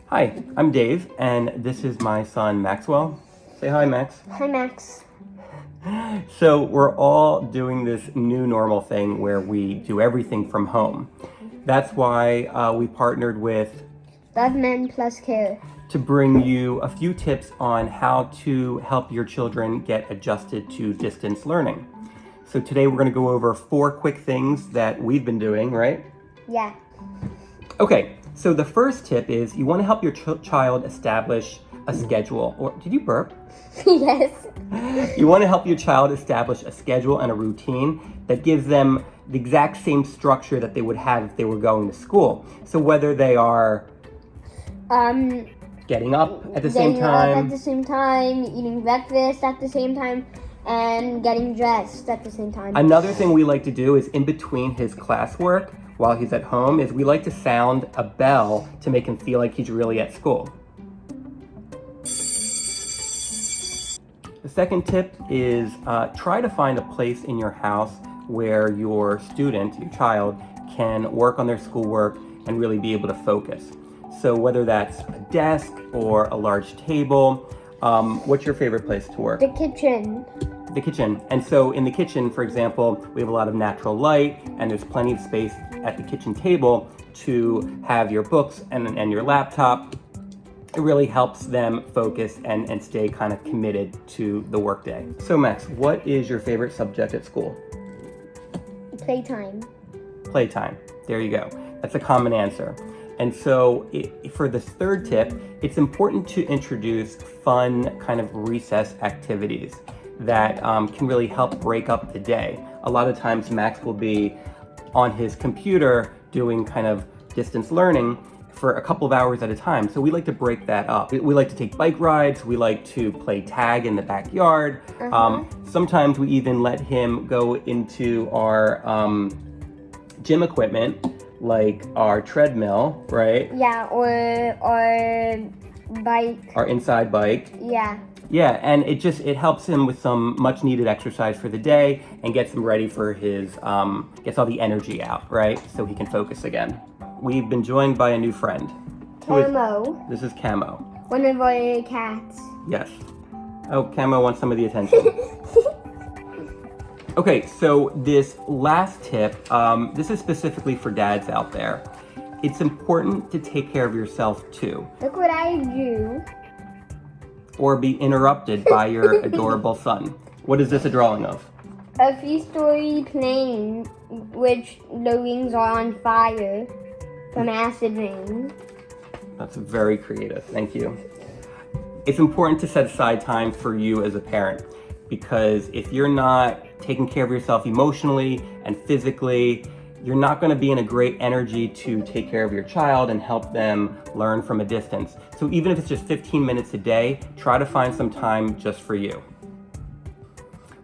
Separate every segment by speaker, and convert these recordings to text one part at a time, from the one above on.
Speaker 1: Hi, I'm Dave, and this is my son Maxwell. Say hi, Max.
Speaker 2: Hi, Max.
Speaker 1: So we're all doing this new normal thing where we do everything from home. That's why we partnered with
Speaker 2: Love Men Plus Care
Speaker 1: to bring you a few tips on how to help your children get adjusted to distance learning. So today we're going to go over 4 quick things that we've been doing, right?
Speaker 2: Yeah.
Speaker 1: Okay, so the first tip is you want to help your child establish a schedule. Or did you burp?
Speaker 2: Yes.
Speaker 1: You want to help your child establish a schedule and a routine that gives them the exact same structure that they would have if they were going to school. So whether they are getting up at the same time,
Speaker 2: eating breakfast at the same time, and getting dressed at the same time.
Speaker 1: Another thing we like to do is in between his classwork, while he's at home, is we like to sound a bell to make him feel like he's really at school. The second tip is try to find a place in your house where your student, your child, can work on their schoolwork and really be able to focus. So whether that's a desk or a large table, what's your favorite place to work?
Speaker 2: The kitchen.
Speaker 1: The kitchen. And so in the kitchen, for example, we have a lot of natural light and there's plenty of space at the kitchen table to have your books and your laptop. It really helps them focus and stay kind of committed to the workday. So Max, what is your favorite subject at school?
Speaker 2: Playtime.
Speaker 1: Playtime. There you go. That's a common answer. And so for this third tip, it's important to introduce fun kind of recess activities that can really help break up the day. A lot of times Max will be on his computer doing kind of distance learning for a couple of hours at a time. So we like to break that up. We like to take bike rides. We like to play tag in the backyard. Sometimes we even let him go into our gym equipment, like our treadmill, right?
Speaker 2: Yeah, or bike.
Speaker 1: Our inside bike.
Speaker 2: Yeah.
Speaker 1: Yeah, and it helps him with some much needed exercise for the day and gets him ready for his, gets all the energy out, right? So he can focus again. We've been joined by a new friend.
Speaker 2: Camo.
Speaker 1: This is Camo.
Speaker 2: One of our cats.
Speaker 1: Yes. Oh, Camo wants some of the attention. Okay, so this last tip, this is specifically for dads out there. It's important to take care of yourself too.
Speaker 2: Look what I do.
Speaker 1: Or be interrupted by your adorable son. What is this a drawing of?
Speaker 2: A 3-story plane, which the wings are on fire from acid rain.
Speaker 1: That's very creative, thank you. It's important to set aside time for you as a parent, because if you're not taking care of yourself emotionally and physically, you're not going to be in a great energy to take care of your child and help them learn from a distance. So even if it's just 15 minutes a day, try to find some time just for you.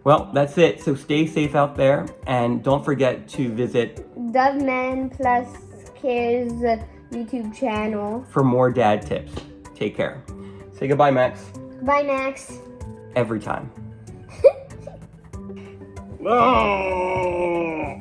Speaker 1: Well, that's it. So stay safe out there, and don't forget to visit
Speaker 2: Love Men Plus Care's YouTube channel
Speaker 1: for more dad tips. Take care. Say goodbye, Max.
Speaker 2: Goodbye, Max.
Speaker 1: Every time. Oh.